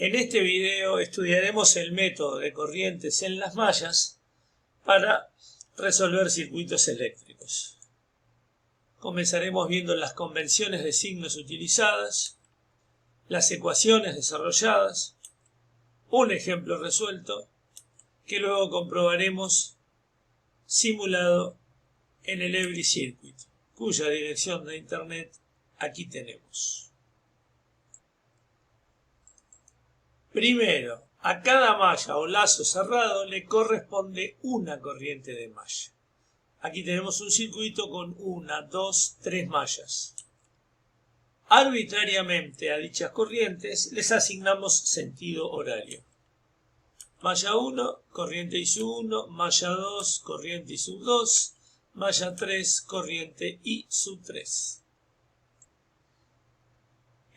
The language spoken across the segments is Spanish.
En este video estudiaremos el método de corrientes en las mallas para resolver circuitos eléctricos. Comenzaremos viendo las convenciones de signos utilizadas, las ecuaciones desarrolladas, un ejemplo resuelto que luego comprobaremos simulado en el Every Circuit, cuya dirección de internet aquí tenemos. Primero, a cada malla o lazo cerrado le corresponde una corriente de malla. Aquí tenemos un circuito con 1, 2, 3 mallas. Arbitrariamente a dichas corrientes les asignamos sentido horario. Malla 1, corriente I sub 1, malla 2, corriente I sub 2, malla 3, corriente I sub 3.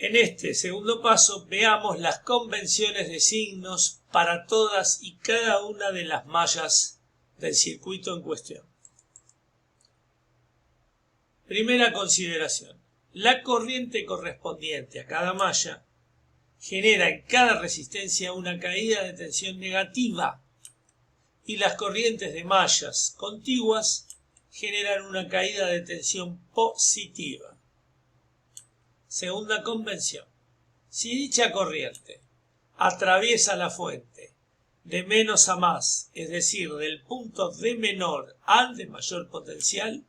En este segundo paso veamos las convenciones de signos para todas y cada una de las mallas del circuito en cuestión. Primera consideración. La corriente correspondiente a cada malla genera en cada resistencia una caída de tensión negativa y las corrientes de mallas contiguas generan una caída de tensión positiva. Segunda convención. Si dicha corriente atraviesa la fuente de menos a más, es decir, del punto de menor al de mayor potencial,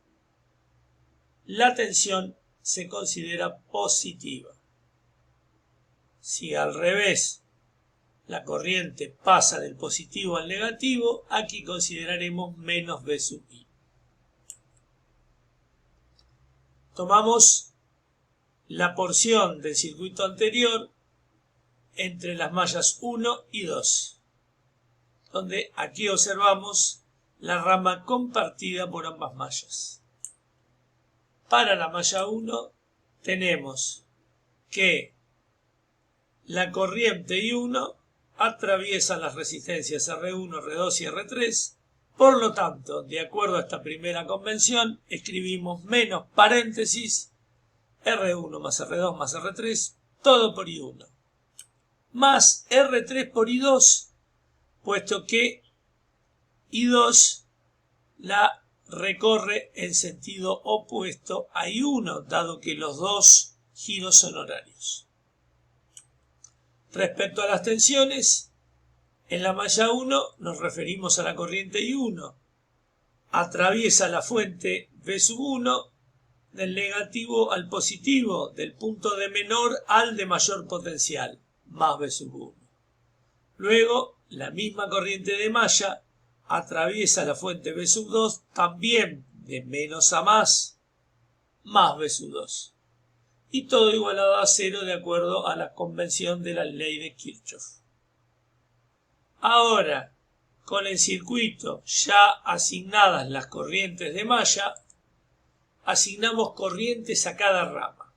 la tensión se considera positiva. Si al revés la corriente pasa del positivo al negativo, aquí consideraremos menos V sub I. Tomamos la porción del circuito anterior entre las mallas 1 y 2, donde aquí observamos la rama compartida por ambas mallas. Para la malla 1 tenemos que la corriente I1 atraviesa las resistencias R1, R2 y R3, por lo tanto, de acuerdo a esta primera convención, escribimos menos paréntesis R1 más R2 más R3, todo por I1, más R3 por I2, puesto que I2 la recorre en sentido opuesto a I1, dado que los dos giros son horarios. Respecto a las tensiones, en la malla 1 nos referimos a la corriente I1, atraviesa la fuente V sub 1, del negativo al positivo, del punto de menor al de mayor potencial, más V sub 1. Luego, la misma corriente de malla atraviesa la fuente V sub 2, también de menos a más V sub 2. Y todo igualado a cero de acuerdo a la convención de la ley de Kirchhoff. Ahora, con el circuito ya asignadas las corrientes de malla, asignamos corrientes a cada rama.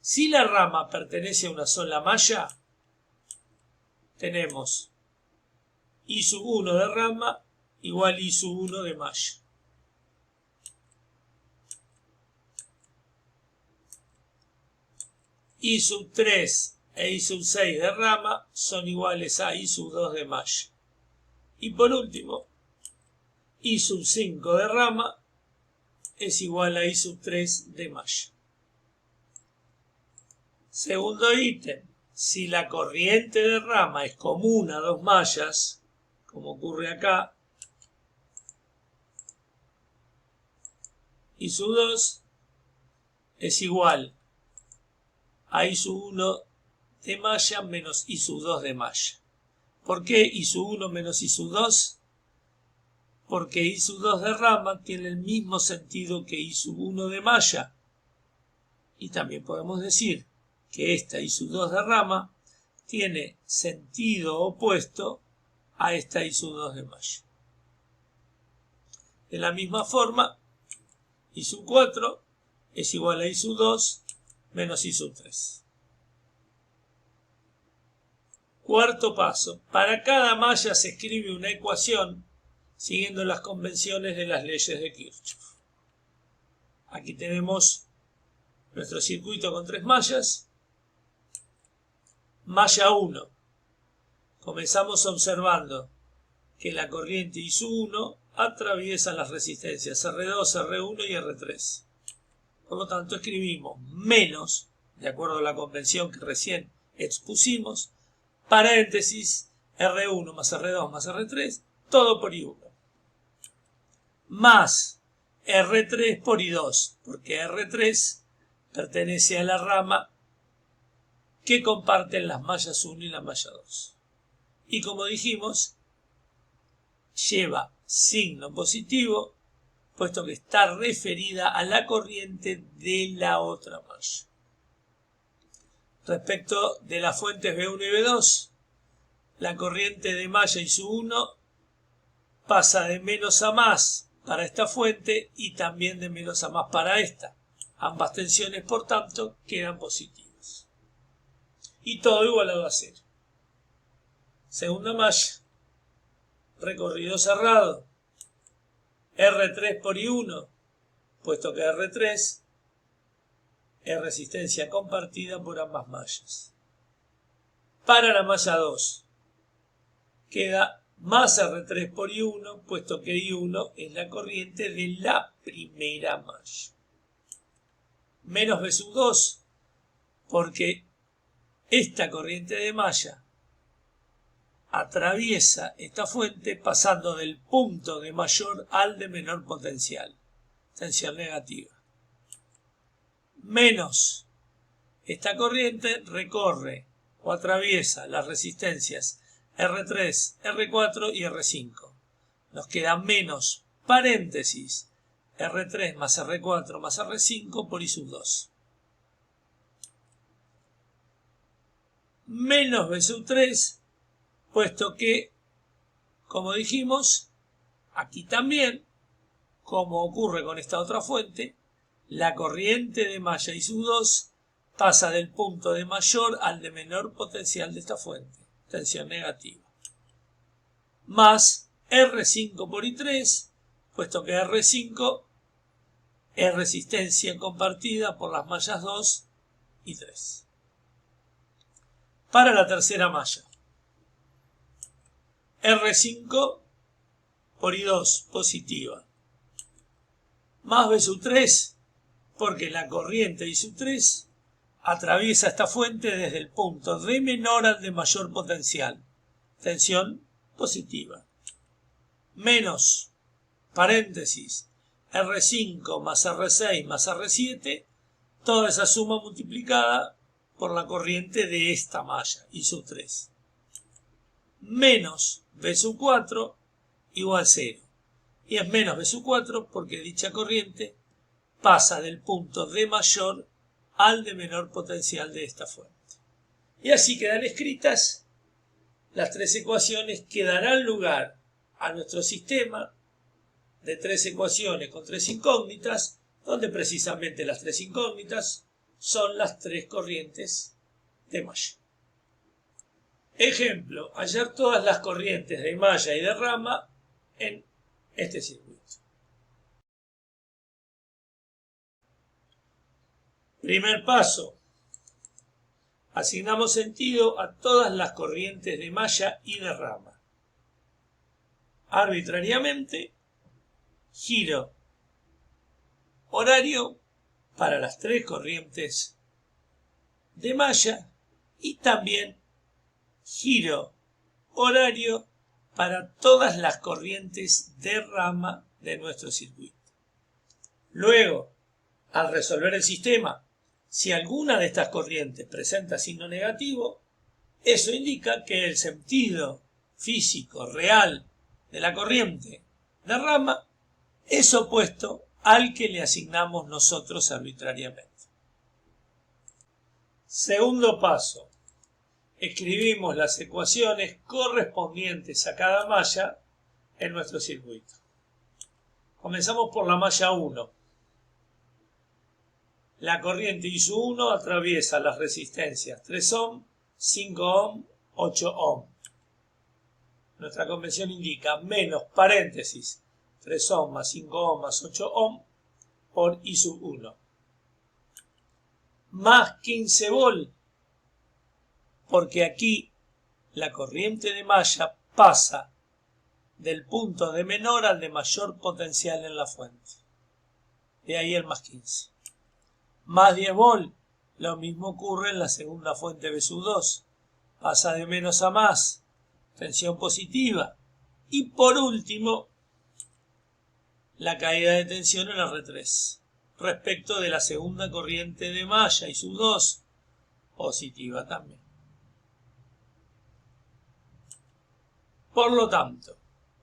Si la rama pertenece a una sola malla, tenemos I sub 1 de rama igual I sub 1 de malla. I sub 3 e I sub 6 de rama son iguales a I sub 2 de malla. Y por último, I sub 5 de rama es igual a I sub 3 de malla. Segundo ítem, si la corriente de rama es común a dos mallas, como ocurre acá, I sub 2 es igual a I sub 1 de malla menos I sub 2 de malla. ¿Por qué I sub 1 menos I sub 2? Porque I sub 2 de rama tiene el mismo sentido que I sub 1 de malla. Y también podemos decir que esta I sub 2 de rama tiene sentido opuesto a esta I sub 2 de malla. De la misma forma, I sub 4 es igual a I sub 2 menos I sub 3. Cuarto paso. Para cada malla se escribe una ecuación siguiendo las convenciones de las leyes de Kirchhoff. Aquí tenemos nuestro circuito con 3 mallas. Malla 1. Comenzamos observando que la corriente ISU1 atraviesa las resistencias R2, R1 y R3. Por lo tanto, escribimos menos, de acuerdo a la convención que recién expusimos, paréntesis, R1 más R2 más R3, todo por I1. Más R3 por I2, porque R3 pertenece a la rama que comparten las mallas 1 y la malla 2. Y como dijimos, lleva signo positivo, puesto que está referida a la corriente de la otra malla. Respecto de las fuentes B1 y B2, la corriente de malla ISU1 pasa de menos a más para esta fuente y también de menos a más para esta. Ambas tensiones, por tanto, quedan positivas. Y todo igualado a 0. Segunda malla. Recorrido cerrado. R3 por I1, puesto que R3 es resistencia compartida por ambas mallas. Para la malla 2, queda más R3 por I1, puesto que I1 es la corriente de la primera malla. Menos B sub 2, porque esta corriente de malla atraviesa esta fuente pasando del punto de mayor al de menor potencial, tensión negativa. Menos, esta corriente recorre o atraviesa las resistencias R3, R4 y R5. Nos queda menos, paréntesis, R3 más R4 más R5 por I sub 2. Menos B sub 3, puesto que, como dijimos, aquí también, como ocurre con esta otra fuente, la corriente de malla I sub 2 pasa del punto de mayor al de menor potencial de esta fuente, tensión negativa. Más R5 por I3, puesto que R5 es resistencia compartida por las mallas 2 y 3. Para la tercera malla, R5 por I2 positiva, más B sub 3, porque la corriente I sub 3 atraviesa esta fuente desde el punto de menor al de mayor potencial, tensión positiva. Menos, paréntesis, R5 más R6 más R7, toda esa suma multiplicada por la corriente de esta malla, I sub 3. Menos B sub 4 igual 0. Y es menos B sub 4 porque dicha corriente pasa del punto de mayor al de menor potencial de esta fuente. Y así quedan escritas las tres ecuaciones que darán lugar a nuestro sistema de tres ecuaciones con tres incógnitas, donde precisamente las tres incógnitas son las tres corrientes de malla. Ejemplo, hallar todas las corrientes de malla y de rama en este circuito. Primer paso. Asignamos sentido a todas las corrientes de malla y de rama. Arbitrariamente, giro horario para las tres corrientes de malla y también giro horario para todas las corrientes de rama de nuestro circuito. Luego, al resolver el sistema, si alguna de estas corrientes presenta signo negativo, eso indica que el sentido físico real de la corriente de rama es opuesto al que le asignamos nosotros arbitrariamente. Segundo paso. Escribimos las ecuaciones correspondientes a cada malla en nuestro circuito. Comenzamos por la malla 1. La corriente ISU1 atraviesa las resistencias 3 ohm, 5 ohm, 8 ohm. Nuestra convención indica menos paréntesis 3 ohm más 5 ohm más 8 ohm por I1. Más 15 volt porque aquí la corriente de malla pasa del punto de menor al de mayor potencial en la fuente. De ahí el más 15. Más 10 volt, lo mismo ocurre en la segunda fuente V2. Pasa de menos a más, tensión positiva. Y por último, la caída de tensión en R3, respecto de la segunda corriente de malla y sub 2, positiva también. Por lo tanto,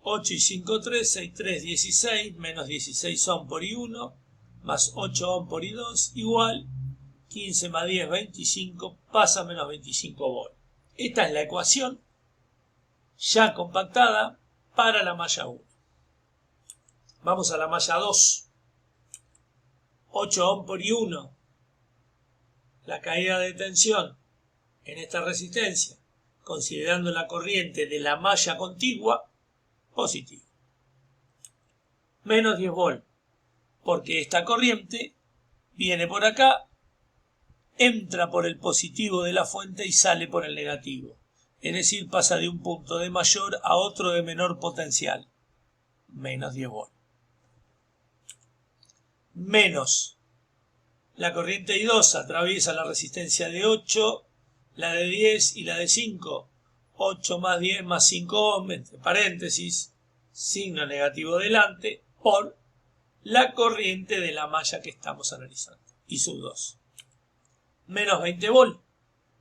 8 y 5, 3, 6, 3, 16, menos 16 ohm por I1, más 8 ohm por I2, igual 15 más 10, 25, pasa a menos 25 volt. Esta es la ecuación ya compactada para la malla 1. Vamos a la malla 2. 8 ohm por I1. La caída de tensión en esta resistencia, considerando la corriente de la malla contigua, positiva. Menos 10 volt, porque esta corriente viene por acá, entra por el positivo de la fuente y sale por el negativo. Es decir, pasa de un punto de mayor a otro de menor potencial. Menos 10 volt. Menos. La corriente I2 atraviesa la resistencia de 8, la de 10 y la de 5. 8 más 10 más 5 ohm, entre paréntesis, signo negativo delante, por la corriente de la malla que estamos analizando. I sub 2. Menos 20 volt,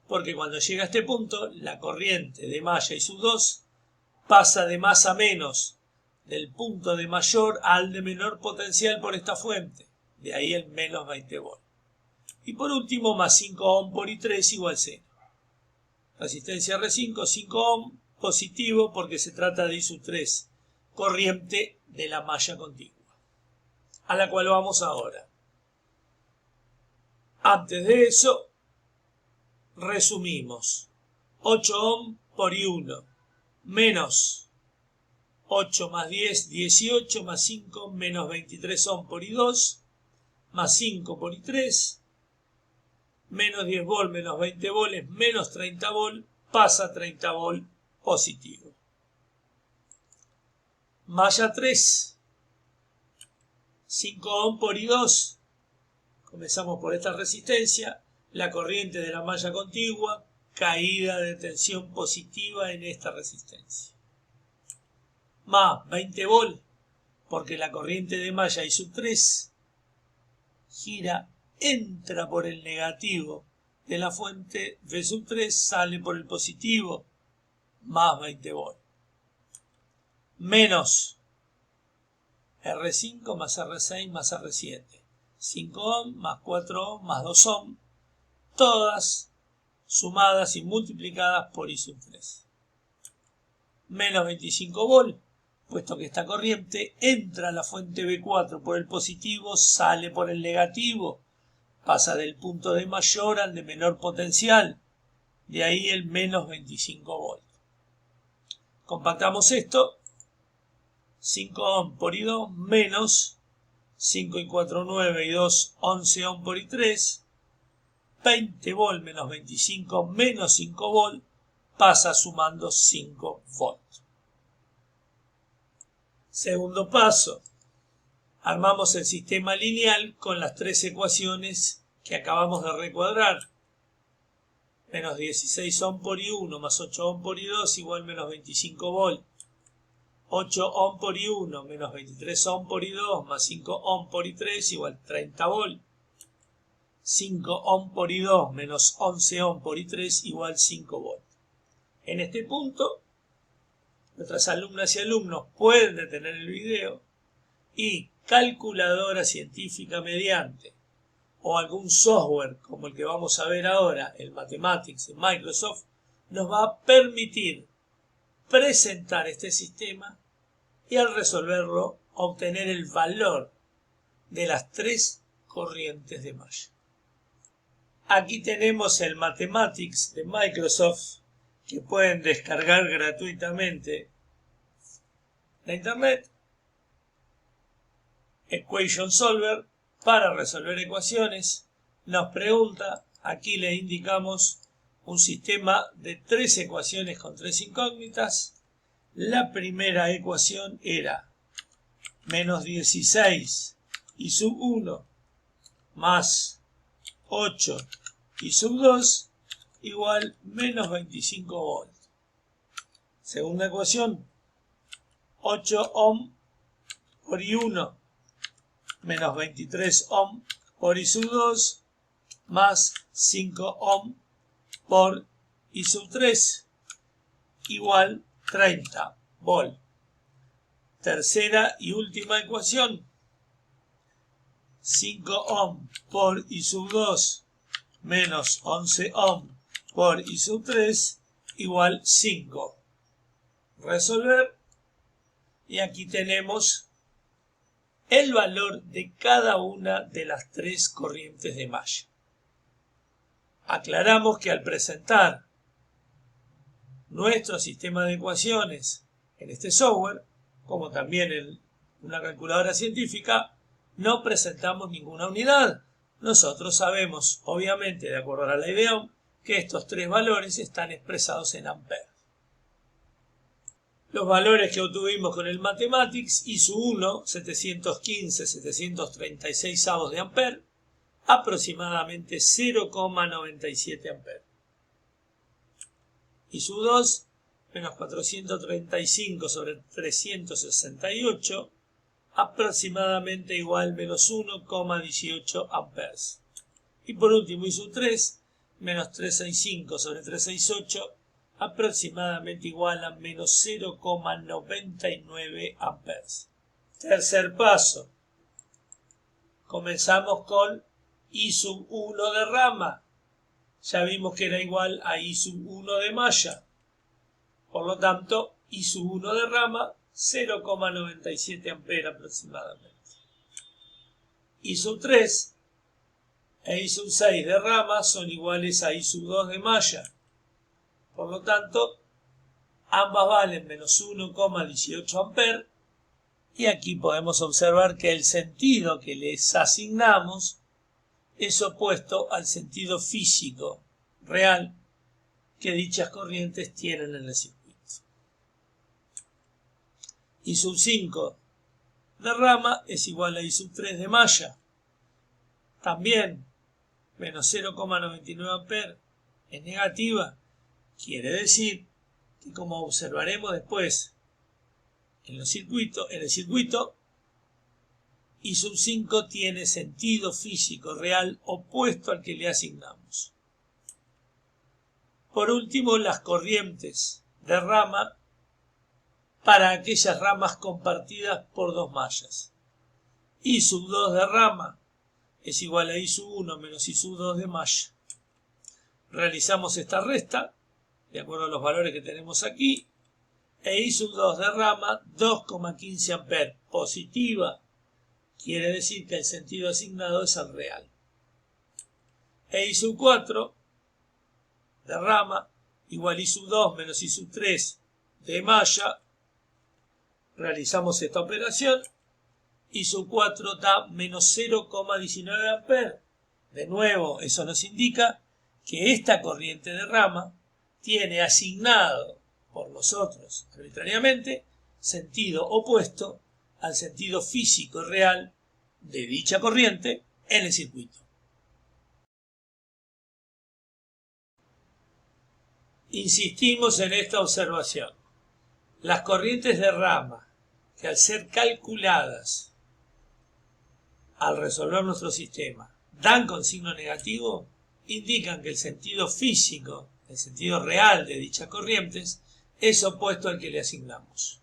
porque cuando llega a este punto, la corriente de malla I sub 2 pasa de más a menos, del punto de mayor al de menor potencial por esta fuente. De ahí el menos 20 volt. Y por último, más 5 ohm por I3 igual 0. Resistencia R5, 5 ohm, positivo porque se trata de I sub 3, corriente de la malla contigua, a la cual vamos ahora. Antes de eso, resumimos. 8 ohm por I1, menos 8 más 10, 18, más 5, menos 23 ohm por I2, más 5 por I3, menos 10 volt, menos 20 volt es menos 30 volt, pasa 30 volt positivo. Malla 3, 5 ohm por I2, comenzamos por esta resistencia, la corriente de la malla contigua, caída de tensión positiva en esta resistencia. Más 20 volt, porque la corriente de malla I sub 3 gira, entra por el negativo de la fuente V sub 3, sale por el positivo, más 20 volt. Menos R5 más R6 más R7. 5 ohm más 4 ohm más 2 ohm, todas sumadas y multiplicadas por I sub 3. Menos 25 volt, puesto que esta corriente entra a la fuente V4 por el positivo, sale por el negativo, pasa del punto de mayor al de menor potencial, de ahí el menos 25 volt. Compactamos esto, 5 ohm por I2 menos 5 y 4, 9 y 2, 11 ohm por I3, 20 volt menos 25 menos 5 volt, pasa sumando 5 volt. Segundo paso, armamos el sistema lineal con las tres ecuaciones que acabamos de recuadrar. Menos 16 ohm por I1 más 8 ohm por I2 igual menos 25 volt. 8 ohm por I1 menos 23 ohm por I2 más 5 ohm por I3 igual 30 volt. 5 ohm por I2 menos 11 ohm por I3 igual 5 volt. En este punto, nuestras alumnas y alumnos pueden detener el video y calculadora científica mediante o algún software como el que vamos a ver ahora, el Mathematics de Microsoft, nos va a permitir presentar este sistema y al resolverlo obtener el valor de las tres corrientes de malla. Aquí tenemos el Mathematics de Microsoft que pueden descargar gratuitamente de internet. Equation Solver para resolver ecuaciones. Nos pregunta, aquí le indicamos un sistema de 3 ecuaciones con 3 incógnitas. La primera ecuación era menos 16 y sub 1 más 8 y sub 2 igual menos 25 volts. Segunda ecuación, 8 ohm por I1 menos 23 ohm por I sub 2 más 5 ohm por I sub 3 igual 30 volt. Tercera y última ecuación, 5 ohm por I sub 2 menos 11 ohm por I sub 3 igual 5. Resolver. Y aquí tenemos el valor de cada una de las 3 corrientes de malla. Aclaramos que al presentar nuestro sistema de ecuaciones en este software, como también en una calculadora científica, no presentamos ninguna unidad. Nosotros sabemos, obviamente, de acuerdo a la ley de Ohm, que estos 3 valores están expresados en amperes. Los valores que obtuvimos con el Mathematics, I1, 715-736 avos de ampere, aproximadamente 0,97 amperes. I2, menos 435 sobre 368, aproximadamente igual menos 1,18 amperes. Y por último, I3, menos 365 sobre 368, aproximadamente igual a menos 0,99 amperes. Tercer paso. Comenzamos con I1 de rama. Ya vimos que era igual a I1 de malla. Por lo tanto, I1 de rama, 0,97 amperes aproximadamente. I3 e I6 de rama son iguales a I2 de malla. Por lo tanto, ambas valen menos 1,18 amperes. Y aquí podemos observar que el sentido que les asignamos es opuesto al sentido físico real que dichas corrientes tienen en el circuito. I5 de rama es igual a I3 de malla. También menos 0,99 amperes es negativa. Quiere decir que, como observaremos después en el circuito, I5 tiene sentido físico real opuesto al que le asignamos. Por último, las corrientes de rama para aquellas ramas compartidas por 2 mallas. I2 de rama es igual a I1 menos I2 de malla. Realizamos esta resta de acuerdo a los valores que tenemos aquí, e I2 de rama 2,15 amperes positiva, quiere decir que el sentido asignado es el real. E I4 de rama igual I2 menos I3 de malla. Realizamos esta operación. I4 da menos 0,19 amperes. De nuevo, eso nos indica que esta corriente de rama tiene asignado por nosotros arbitrariamente sentido opuesto al sentido físico y real de dicha corriente en el circuito. Insistimos en esta observación. Las corrientes de rama que al ser calculadas al resolver nuestro sistema dan con signo negativo, indican que el sentido físico, el sentido real de dichas corrientes, es opuesto al que le asignamos.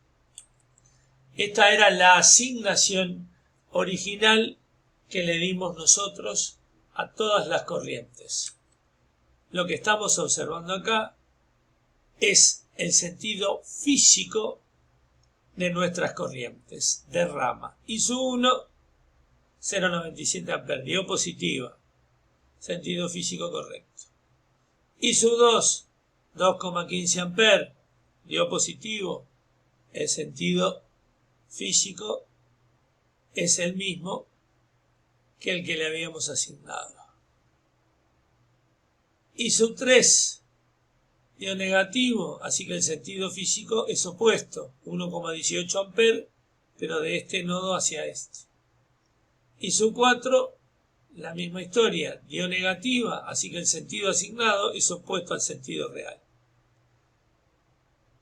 Esta era la asignación original que le dimos nosotros a todas las corrientes. Lo que estamos observando acá es el sentido físico de nuestras corrientes de rama. I1, 0,97 amperes, dio positiva, sentido físico correcto. I2, 2,15 amperes, dio positivo, el sentido físico es el mismo que el que le habíamos asignado. I3 dio negativo, así que el sentido físico es opuesto, 1,18 amperes, pero de este nodo hacia este. Y sub 4, la misma historia, dio negativa, así que el sentido asignado es opuesto al sentido real.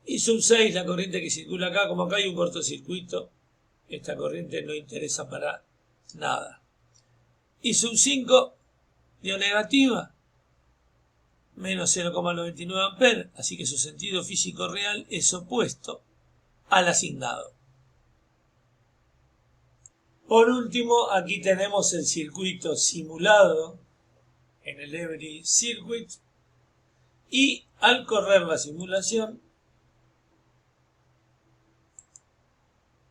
Y sub 6, la corriente que circula acá, como acá hay un cortocircuito, esta corriente no interesa para nada. Y sub 5 dio negativa, menos 0,99 amperes, así que su sentido físico real es opuesto al asignado. Por último, aquí tenemos el circuito simulado en el Every Circuit y al correr la simulación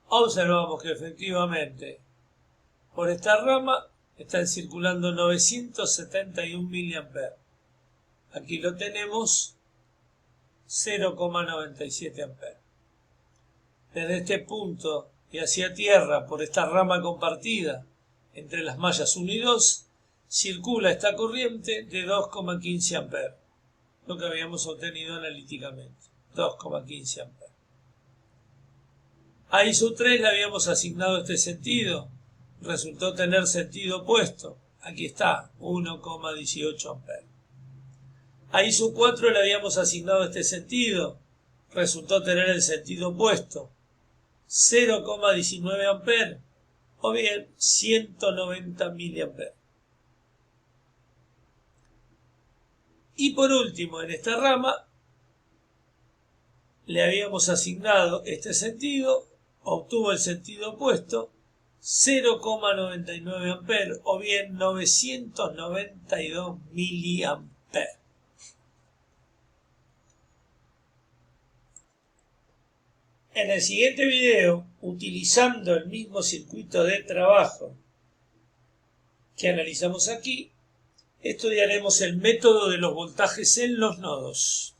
observamos que efectivamente por esta rama están circulando 971 mA. Aquí lo tenemos, 0,97 amperes. Desde este punto y hacia tierra, por esta rama compartida entre las mallas 1 y 2, circula esta corriente de 2,15 amperes, lo que habíamos obtenido analíticamente, 2,15 amperes. A I3 le habíamos asignado este sentido, resultó tener sentido opuesto, aquí está, 1,18 amperes. A I4 le habíamos asignado este sentido, resultó tener el sentido opuesto, 0,19 amperes o bien 190 miliamperes. Y por último, en esta rama le habíamos asignado este sentido, obtuvo el sentido opuesto, 0,99 amperes o bien 992 miliamperes. En el siguiente video, utilizando el mismo circuito de trabajo que analizamos aquí, estudiaremos el método de los voltajes en los nodos.